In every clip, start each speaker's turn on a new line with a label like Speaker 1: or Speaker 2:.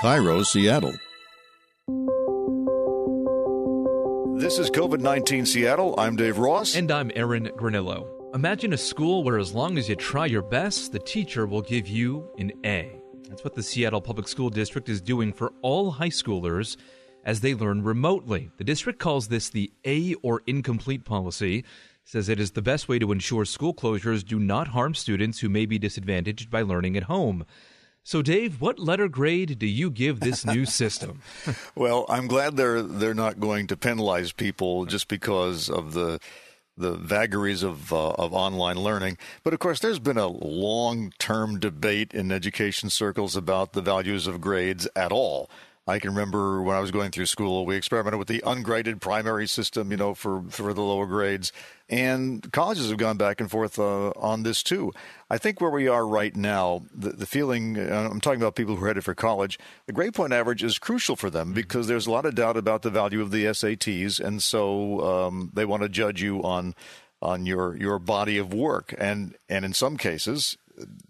Speaker 1: KIRO, Seattle.
Speaker 2: This is COVID-19 Seattle. I'm Dave Ross.
Speaker 3: And I'm Aaron Granillo. Imagine a school where as long as you try your best, the teacher will give you an A. That's what the Seattle Public School District is doing for all high schoolers as they learn remotely. The district calls this the A or incomplete policy, says it is the best way to ensure school closures do not harm students who may be disadvantaged by learning at home. So, Dave, what letter grade do you give this new system?
Speaker 2: Well, I'm glad they're not going to penalize people just because of the vagaries of online learning. But, of course, there's been a long-term debate in education circles about the values of grades at all. I can remember when I was going through school, we experimented with the ungraded primary system, for the lower grades. And colleges have gone back and forth on this, too. I think where we are right now, the feeling, I'm talking about people who are headed for college, the grade point average is crucial for them because there's a lot of doubt about the value of the SATs. And so they want to judge you on your body of work. And in some cases,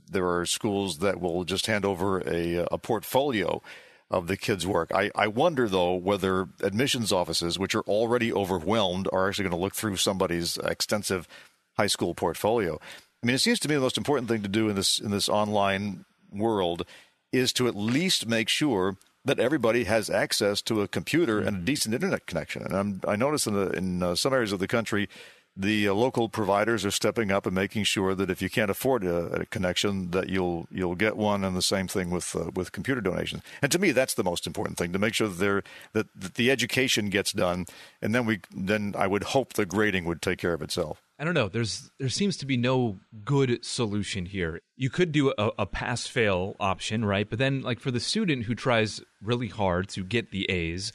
Speaker 2: there are schools that will just hand over a portfolio of the kids' work. I wonder, though, whether admissions offices, which are already overwhelmed, are actually going to look through somebody's extensive high school portfolio. I mean, it seems to me the most important thing to do in this online world is to at least make sure that everybody has access to a computer and a decent internet connection. And I notice in some areas of the country, the local providers are stepping up and making sure that if you can't afford a connection, that you'll get one, and the same thing with computer donations. And to me, that's the most important thing, to make sure that the education gets done, and then I would hope the grading would take care of itself.
Speaker 3: I don't know. There seems to be no good solution here. You could do a pass-fail option, right? But then, like for the student who tries really hard to get the A's,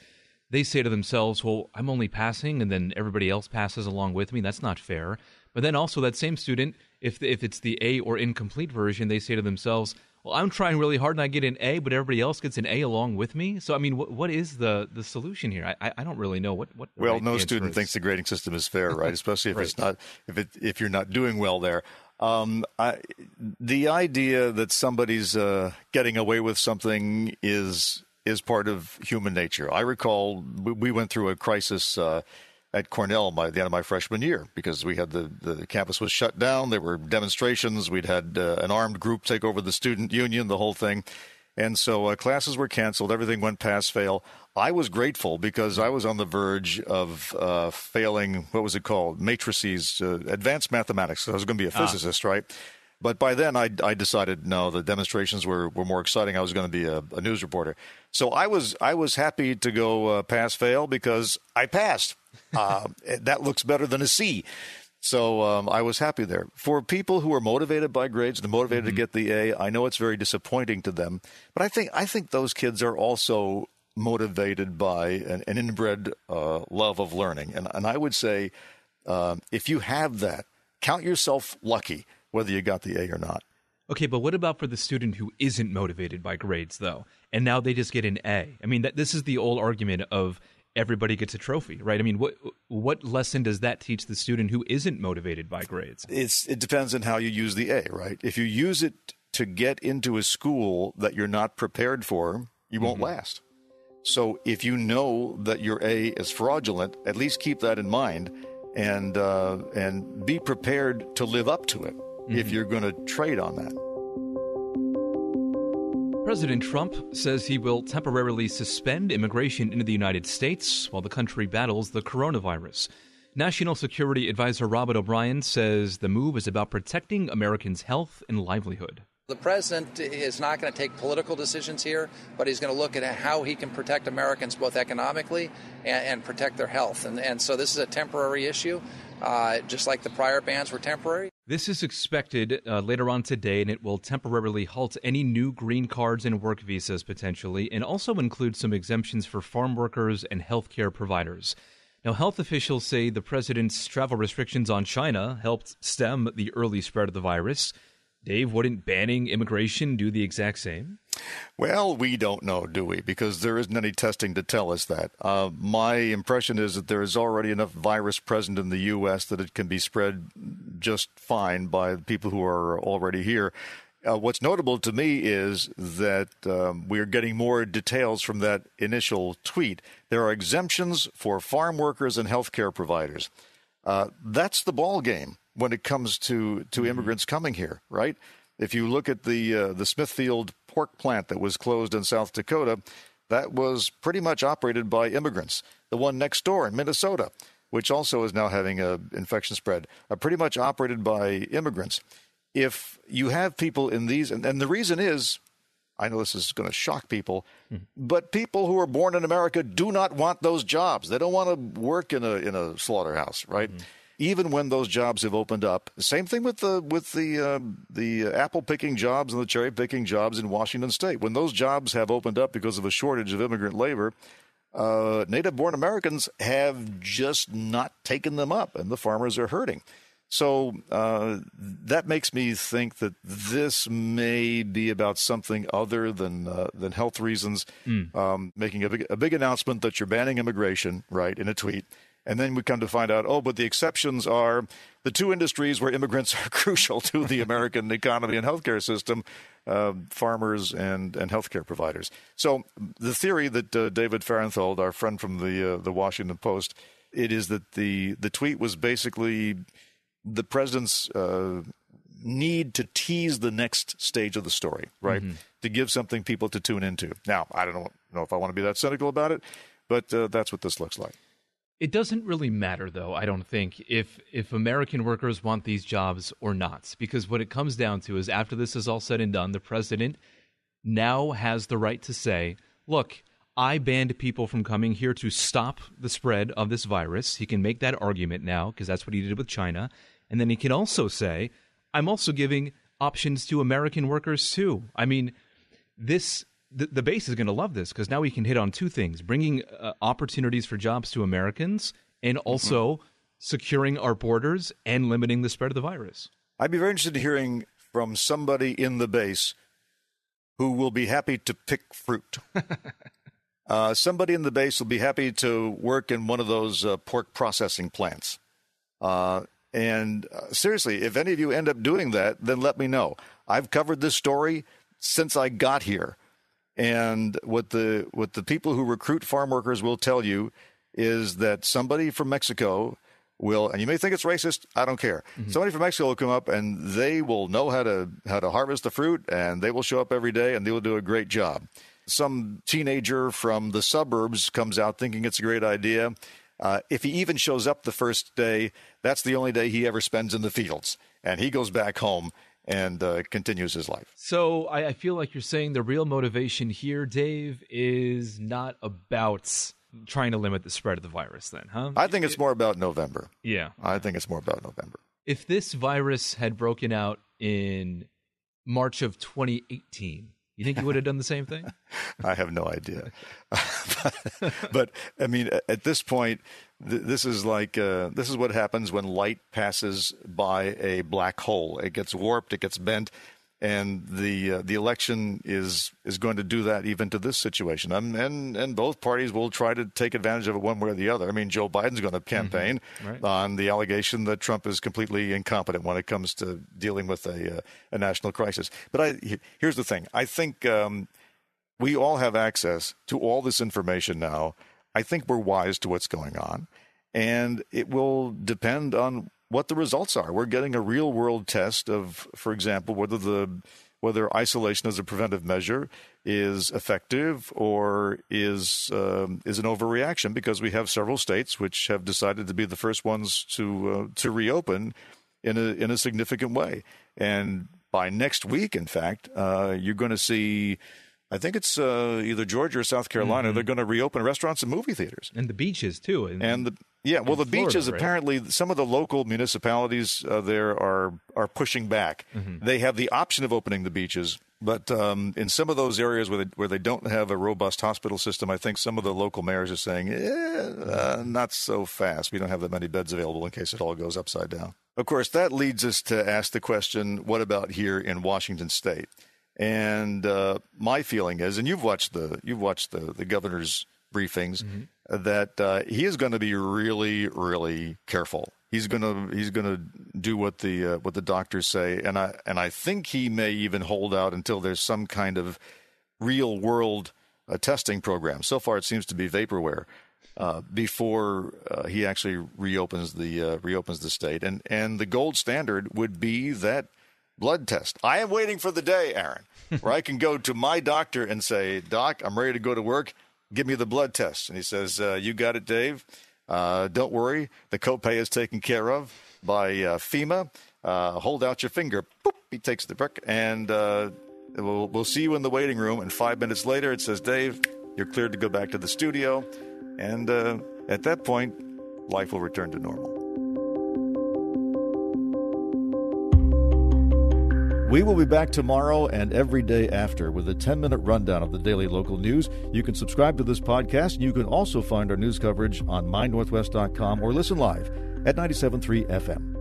Speaker 3: they say to themselves, well, I'm only passing and then everybody else passes along with me. That's not fair. But then also that same student, if it's the A or incomplete version, they say to themselves, well, I'm trying really hard and I get an A, but everybody else gets an A along with me. So, I mean, what is the solution here? I don't really know what
Speaker 2: Well, no student thinks the grading system is fair, right? Especially if
Speaker 3: right.
Speaker 2: It's not, if you're not doing well there. The idea that somebody's getting away with something is part of human nature. I recall we went through a crisis at Cornell by the end of my freshman year because we had the campus was shut down. There were demonstrations. We'd had an armed group take over the student union, the whole thing. And so classes were canceled. Everything went pass-fail. I was grateful because I was on the verge of failing, what was it called? Matrices, advanced mathematics. I was going to be a physicist, right? But by then, I decided, no, the demonstrations were more exciting. I was going to be a news reporter. So I was happy to go pass-fail because I passed. That looks better than a C. So I was happy there. For people who are motivated by grades, they're motivated to get the A, I know it's very disappointing to them. But I think those kids are also motivated by an inbred love of learning. And I would say if you have that, count yourself lucky whether you got the A or not.
Speaker 3: Okay, but what about for the student who isn't motivated by grades, though, and now they just get an A? I mean, this is the old argument of everybody gets a trophy, right? I mean, what lesson does that teach the student who isn't motivated by grades?
Speaker 2: It depends on how you use the A, right? If you use it to get into a school that you're not prepared for, you won't last. So if you know that your A is fraudulent, at least keep that in mind and be prepared to live up to it. If you're going to trade on that.
Speaker 3: President Trump says he will temporarily suspend immigration into the United States while the country battles the coronavirus. National Security Advisor Robert O'Brien says the move is about protecting Americans' health and livelihood.
Speaker 4: The president is not going to take political decisions here, but he's going to look at how he can protect Americans both economically and protect their health. And so this is a temporary issue, just like the prior bans were temporary.
Speaker 3: This is expected later on today, and it will temporarily halt any new green cards and work visas potentially, and also include some exemptions for farm workers and healthcare providers. Now, health officials say the president's travel restrictions on China helped stem the early spread of the virus. Dave, wouldn't banning immigration do the exact same?
Speaker 2: Well, we don't know, do we? Because there isn't any testing to tell us that. My impression is that there is already enough virus present in the U.S. that it can be spread just fine by people who are already here. What's notable to me is that we're getting more details from that initial tweet. There are exemptions for farm workers and healthcare providers. That's the ball game when it comes to immigrants coming here, right? If you look at the Smithfield pork plant that was closed in South Dakota, that was pretty much operated by immigrants. The one next door in Minnesota, which also is now having an infection spread, are pretty much operated by immigrants. If you have people in these, and the reason is, I know this is going to shock people, but people who are born in America do not want those jobs. They don't want to work in a slaughterhouse, right? Even when those jobs have opened up. Same thing with the apple picking jobs and the cherry picking jobs in Washington State. When those jobs have opened up because of a shortage of immigrant labor, native-born Americans have just not taken them up, and the farmers are hurting. So that makes me think that this may be about something other than health reasons, making a big announcement that you're banning immigration, right, in a tweet. And then we come to find out, but the exceptions are the two industries where immigrants are crucial to the American economy and healthcare system, farmers and healthcare providers. So the theory that David Farenthold, our friend from the Washington Post, it is that the tweet was basically the president's need to tease the next stage of the story, right? To give something people to tune into. Now, I don't know if I want to be that cynical about it, but that's what this looks like.
Speaker 3: It doesn't really matter, though, I don't think, if American workers want these jobs or not. Because what it comes down to is after this is all said and done, the president now has the right to say, look, I banned people from coming here to stop the spread of this virus. He can make that argument now because that's what he did with China. And then he can also say, I'm also giving options to American workers, too. I mean, the base is going to love this because now we can hit on two things, bringing opportunities for jobs to Americans and also securing our borders and limiting the spread of the virus.
Speaker 2: I'd be very interested in hearing from somebody in the base who will be happy to pick fruit. Somebody in the base will be happy to work in one of those pork processing plants. And seriously, if any of you end up doing that, then let me know. I've covered this story since I got here. And what the people who recruit farm workers will tell you is that somebody from Mexico will, and you may think it's racist, I don't care. Somebody from Mexico will come up and they will know how to harvest the fruit, and they will show up every day and they will do a great job. Some teenager from the suburbs comes out thinking it's a great idea. If he even shows up the first day, that's the only day he ever spends in the fields, and he goes back home and continues his life.
Speaker 3: So I feel like you're saying the real motivation here, Dave, is not about trying to limit the spread of the virus then, huh?
Speaker 2: I think it's more about November.
Speaker 3: Yeah.
Speaker 2: I think it's more about November.
Speaker 3: If this virus had broken out in March of 2018, you think you would have done the same thing?
Speaker 2: I have no idea. But I mean, at this point, this is like this is what happens when light passes by a black hole. It gets warped, it gets bent, and the election is going to do that even to this situation. And both parties will try to take advantage of it one way or the other. I mean, Joe Biden's going to campaign on the allegation that Trump is completely incompetent when it comes to dealing with a national crisis. But here's the thing. I think we all have access to all this information now. I think we're wise to what's going on, and it will depend on what the results are. We're getting a real world test of, for example, whether isolation as a preventive measure is effective or is an overreaction, because we have several states which have decided to be the first ones to reopen in a significant way. And by next week, in fact, you're going to see, I think it's either Georgia or South Carolina, they're going to reopen restaurants and movie theaters.
Speaker 3: And the beaches, too.
Speaker 2: The Florida, beaches, right? Apparently, some of the local municipalities there are pushing back. They have the option of opening the beaches, but in some of those areas where they don't have a robust hospital system, I think some of the local mayors are saying, not so fast. We don't have that many beds available in case it all goes upside down. Of course, that leads us to ask the question, what about here in Washington State? And my feeling is, and you've watched the governor's briefings, that he is going to be really, really careful He's gonna do what the doctors say, and I think he may even hold out until there's some kind of real world testing program. So far, it seems to be vaporware before he actually reopens the state, and the gold standard would be that blood test. I am waiting for the day, Aaron, where I can go to my doctor and say, Doc, I'm ready to go to work. Give me the blood test. And he says, you got it, Dave. Don't worry. The copay is taken care of by FEMA. Hold out your finger. Boop. He takes the prick, and we'll see you in the waiting room. And 5 minutes later, it says, Dave, you're cleared to go back to the studio. And at that point, life will return to normal. We will be back tomorrow and every day after with a 10-minute rundown of the daily local news. You can subscribe to this podcast. You can also find our news coverage on mynorthwest.com or listen live at 97.3 FM.